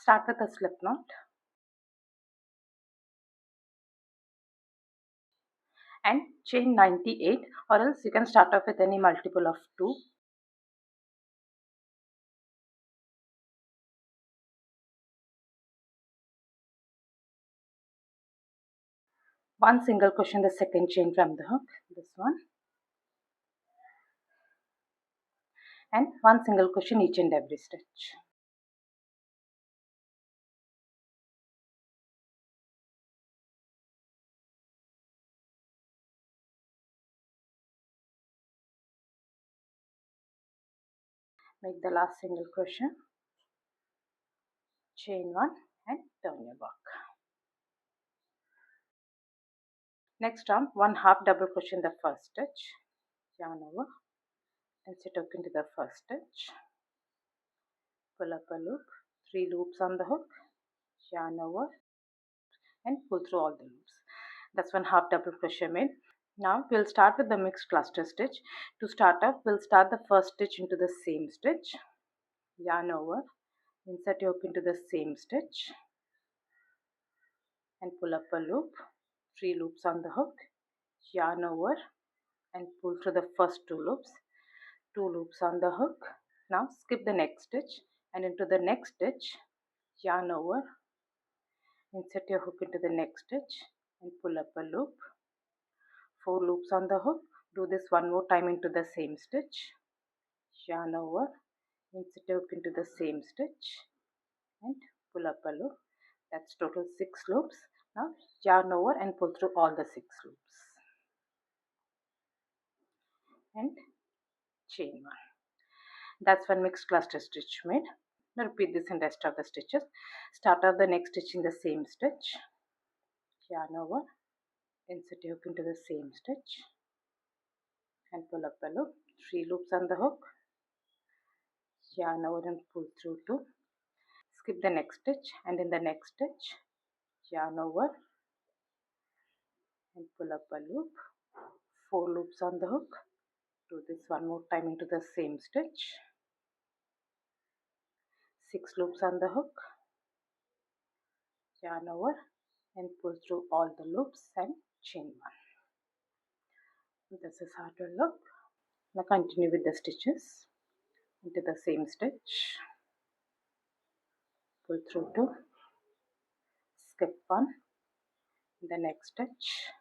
Start with a slip knot and chain 98, or else you can start off with any multiple of 2. One single crochet in the second chain from the hook, this one, and one single crochet in each and every stitch. Make the last single crochet, chain 1 and turn your work. Next on, one half double crochet in the first stitch, yarn over, insert hook into the first stitch, pull up a loop, 3 loops on the hook, yarn over and pull through all the loops. That's one half double crochet made. Now we'll start with the mixed cluster stitch. To start off, we'll start the first stitch into the same stitch, yarn over, insert your hook into the same stitch and pull up a loop, 3 loops on the hook, yarn over and pull through the first 2 loops, 2 loops on the hook. Now skip the next stitch and into the next stitch, yarn over, insert your hook into the next stitch and pull up a loop, 4 loops on the hook. Do this one more time into the same stitch, yarn over, insert your hook into the same stitch and pull up a loop. That's total 6 loops. Now yarn over and pull through all the 6 loops and chain 1. That's one mixed cluster stitch made. Now repeat this in rest of the stitches. Start off the next stitch in the same stitch, yarn over, insert your hook into the same stitch and pull up a loop, 3 loops on the hook, yarn over and pull through 2. Skip the next stitch and in the next stitch, yarn over and pull up a loop, 4 loops on the hook. Do this one more time into the same stitch, 6 loops on the hook, yarn over and pull through all the loops and chain 1. This is how it will look. Now continue with the stitches into the same stitch, pull through 2, skip 1, in the next stitch,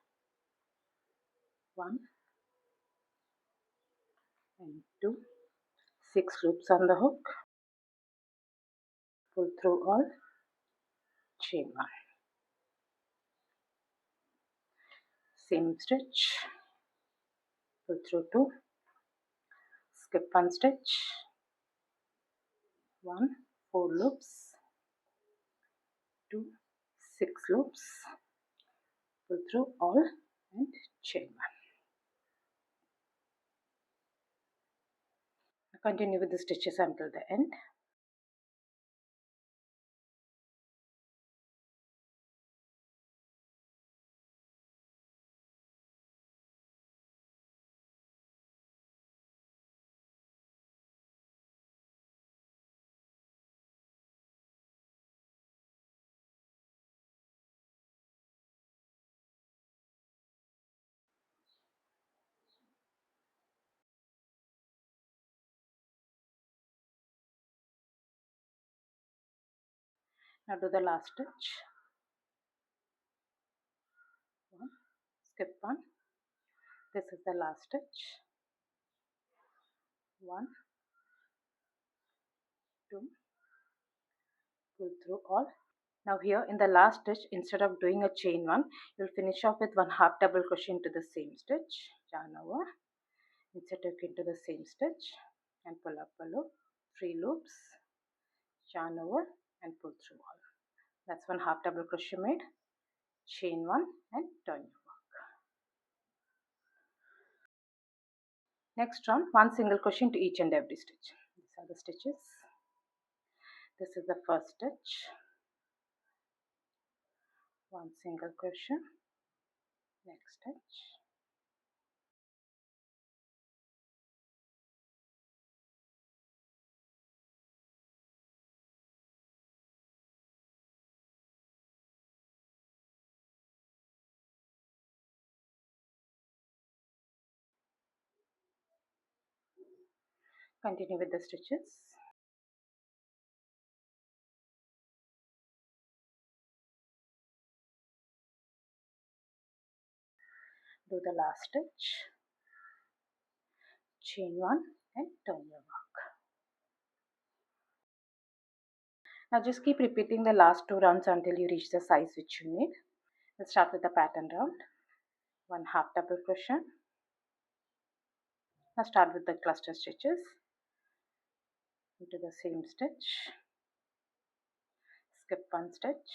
1 and 2, 6 loops on the hook, pull through all, chain 1. Same stitch, pull through 2, skip 1 stitch, 1, 4 loops, 2, 6 loops, pull through all and chain 1. Continue with the stitches until the end. Now do the last stitch, 1, skip 1, this is the last stitch, 1, 2, pull through all. Now here in the last stitch, instead of doing a chain 1, you'll finish off with one half double crochet into the same stitch, yarn over, insert hook into the same stitch and pull up a loop, 3 loops, yarn over and pull through all. That's one half double crochet made, chain 1 and turn your work. Next round, one single crochet into each and every stitch. These are the stitches. This is the first stitch, one single crochet, next stitch, Continue with the stitches. Do the last stitch, chain 1 and turn your work. Now just keep repeating the last 2 rounds until you reach the size which you need. Let's start with the pattern round. 1 half double crochet. Now start with the cluster stitches into the same stitch. Skip 1 stitch.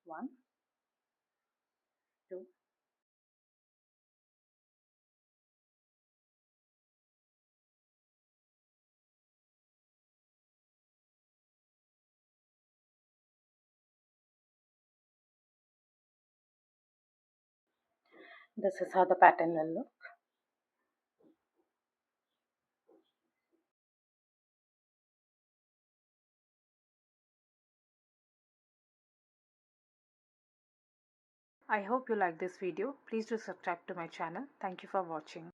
1, 2, this is how the pattern will look. I hope you like this video. Please do subscribe to my channel. Thank you for watching.